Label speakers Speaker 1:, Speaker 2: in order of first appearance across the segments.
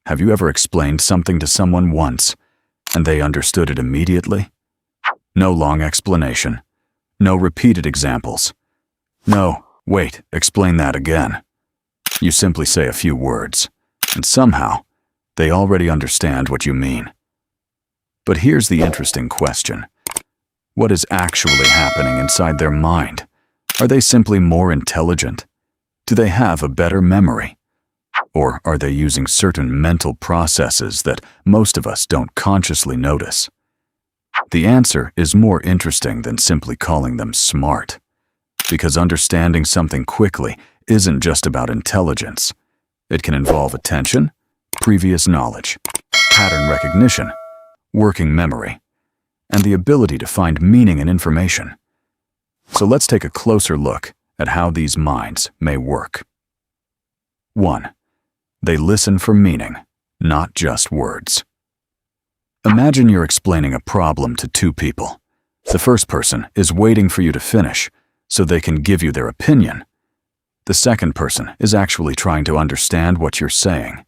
Speaker 1: Have you ever explained something to someone once, and they understood it immediately? No long explanation. No repeated examples. No, wait, explain that again. You simply say a few words, and somehow, they already understand what you mean. But here's the interesting question. What is actually happening inside their mind? Are they simply more intelligent? Do they have a better memory? Or are they using certain mental processes that most of us don't consciously notice? The answer is more interesting than simply calling them smart. Because understanding something quickly isn't just about intelligence. It can involve attention, previous knowledge, pattern recognition, working memory, and the ability to find meaning in information. So let's take a closer look at how these minds may work. 1. They listen for meaning, not just words. Imagine you're explaining a problem to two people. The first person is waiting for you to finish so they can give you their opinion. The second person is actually trying to understand what you're saying.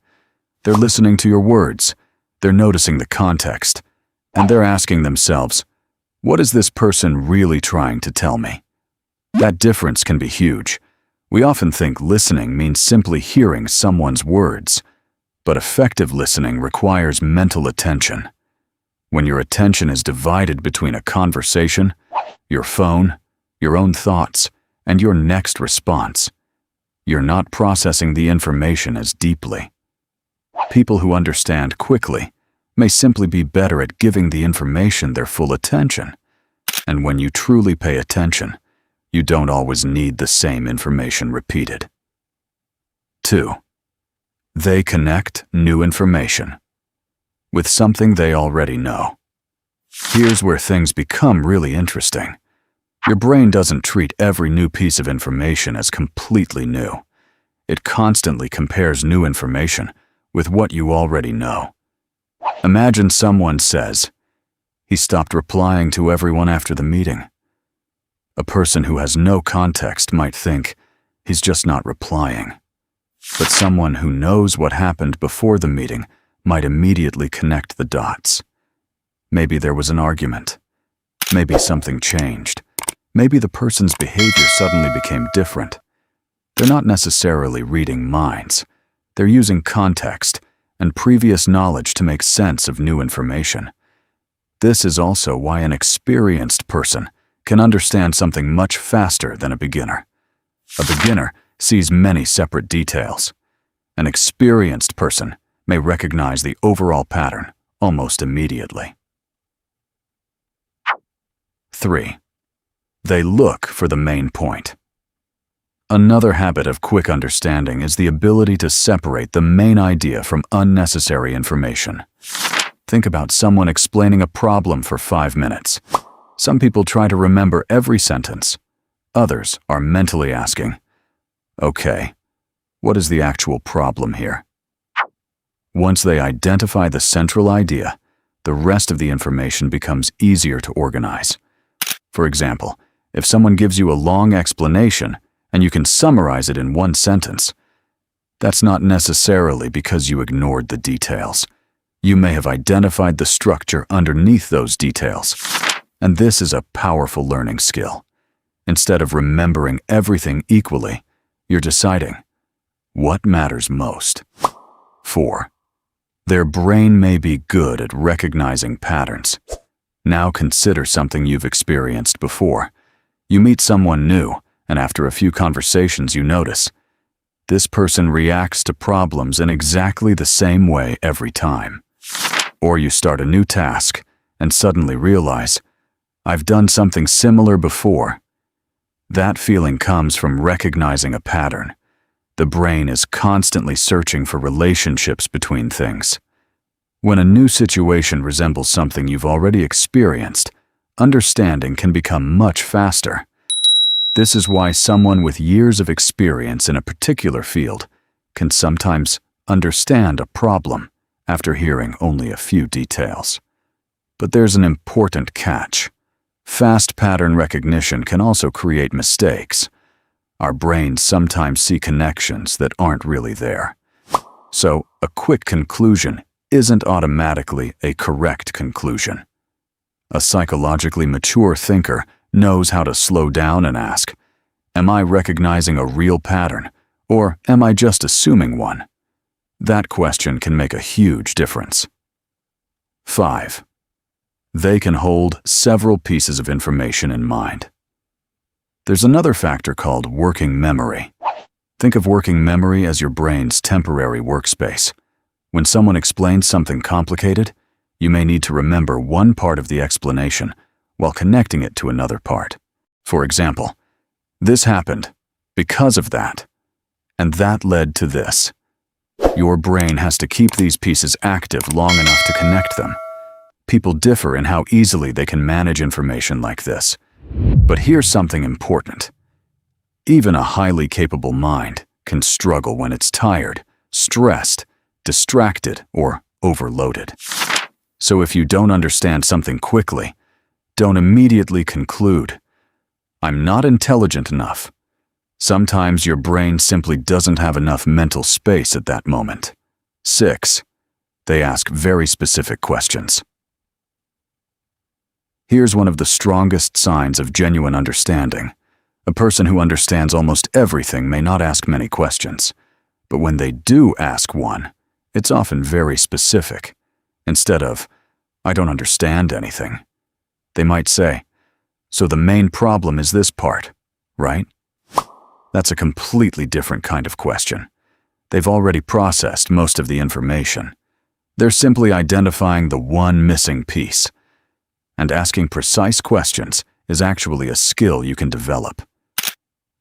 Speaker 1: They're listening to your words, they're noticing the context, and they're asking themselves, what is this person really trying to tell me? That difference can be huge. We often think listening means simply hearing someone's words, but effective listening requires mental attention. When your attention is divided between a conversation, your phone, your own thoughts, and your next response, you're not processing the information as deeply. People who understand quickly may simply be better at giving the information their full attention. And when you truly pay attention, you don't always need the same information repeated. 2. They connect new information with something they already know. Here's where things become really interesting. Your brain doesn't treat every new piece of information as completely new. It constantly compares new information with what you already know. Imagine someone says, "He stopped replying to everyone after the meeting." A person who has no context might think, "He's just not replying." But someone who knows what happened before the meeting might immediately connect the dots. Maybe there was an argument. Maybe something changed. Maybe the person's behavior suddenly became different. They're not necessarily reading minds. They're using context and previous knowledge to make sense of new information. This is also why an experienced person can understand something much faster than a beginner. A beginner sees many separate details. An experienced person may recognize the overall pattern almost immediately. 3. They look for the main point. Another habit of quick understanding is the ability to separate the main idea from unnecessary information. Think about someone explaining a problem for 5 minutes. Some people try to remember every sentence. Others are mentally asking, "Okay, what is the actual problem here?" Once they identify the central idea, the rest of the information becomes easier to organize. For example, if someone gives you a long explanation and you can summarize it in one sentence, that's not necessarily because you ignored the details. You may have identified the structure underneath those details. And this is a powerful learning skill. Instead of remembering everything equally, you're deciding what matters most. 4. Their brain may be good at recognizing patterns. Now consider something you've experienced before. You meet someone new, and after a few conversations you notice, this person reacts to problems in exactly the same way every time. Or you start a new task and suddenly realize, "I've done something similar before." That feeling comes from recognizing a pattern. The brain is constantly searching for relationships between things. When a new situation resembles something you've already experienced, understanding can become much faster. This is why someone with years of experience in a particular field can sometimes understand a problem after hearing only a few details. But there's an important catch. Fast pattern recognition can also create mistakes. Our brains sometimes see connections that aren't really there. So, a quick conclusion isn't automatically a correct conclusion. A psychologically mature thinker knows how to slow down and ask, am I recognizing a real pattern, or am I just assuming one? That question can make a huge difference. 5. They can hold several pieces of information in mind. There's another factor called working memory. Think of working memory as your brain's temporary workspace. When someone explains something complicated, you may need to remember one part of the explanation while connecting it to another part. For example, this happened because of that, and that led to this. Your brain has to keep these pieces active long enough to connect them. People differ in how easily they can manage information like this. But here's something important. Even a highly capable mind can struggle when it's tired, stressed, distracted, or overloaded. So if you don't understand something quickly, don't immediately conclude, I'm not intelligent enough. Sometimes your brain simply doesn't have enough mental space at that moment. 6. They ask very specific questions. Here's one of the strongest signs of genuine understanding. A person who understands almost everything may not ask many questions, but when they do ask one, it's often very specific. Instead of, I don't understand anything, they might say, so the main problem is this part, right? That's a completely different kind of question. They've already processed most of the information. They're simply identifying the one missing piece. And asking precise questions is actually a skill you can develop.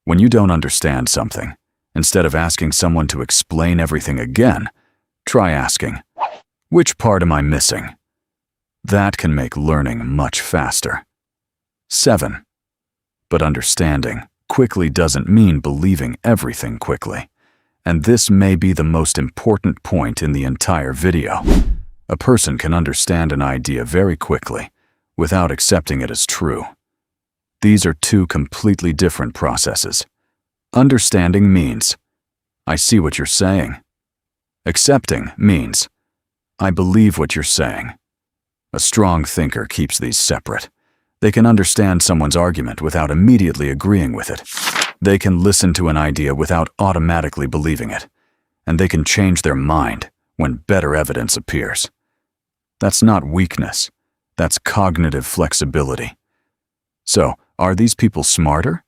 Speaker 1: When you don't understand something, instead of asking someone to explain everything again, try asking, which part am I missing? That can make learning much faster. 7. But understanding quickly doesn't mean believing everything quickly. And this may be the most important point in the entire video. A person can understand an idea very quickly without accepting it as true. These are two completely different processes. Understanding means, I see what you're saying. Accepting means, I believe what you're saying. A strong thinker keeps these separate. They can understand someone's argument without immediately agreeing with it. They can listen to an idea without automatically believing it. And they can change their mind when better evidence appears. That's not weakness. That's cognitive flexibility. So, are these people smarter?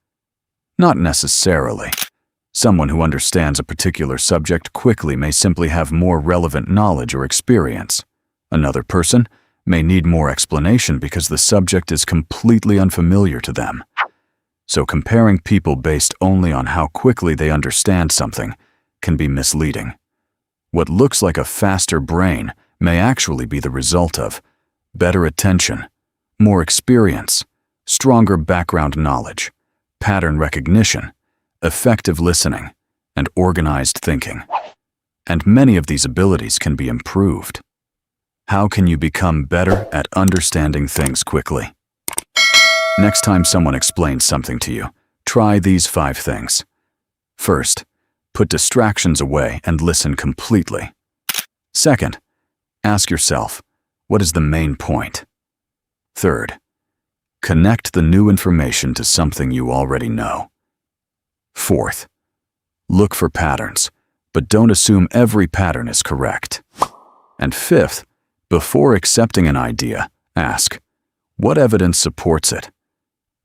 Speaker 1: Not necessarily. Someone who understands a particular subject quickly may simply have more relevant knowledge or experience. Another person may need more explanation because the subject is completely unfamiliar to them. So comparing people based only on how quickly they understand something can be misleading. What looks like a faster brain may actually be the result of better attention, more experience, stronger background knowledge, pattern recognition, effective listening, and organized thinking. And many of these abilities can be improved. How can you become better at understanding things quickly? Next time someone explains something to you, try these 5 things. First, put distractions away and listen completely. Second, ask yourself, what is the main point? Third, connect the new information to something you already know. Fourth, look for patterns, but don't assume every pattern is correct. And fifth, before accepting an idea, ask, what evidence supports it?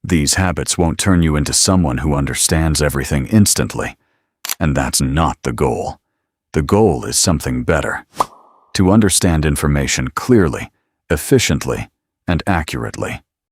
Speaker 1: These habits won't turn you into someone who understands everything instantly. And that's not the goal. The goal is something better. To understand information clearly, efficiently, and accurately.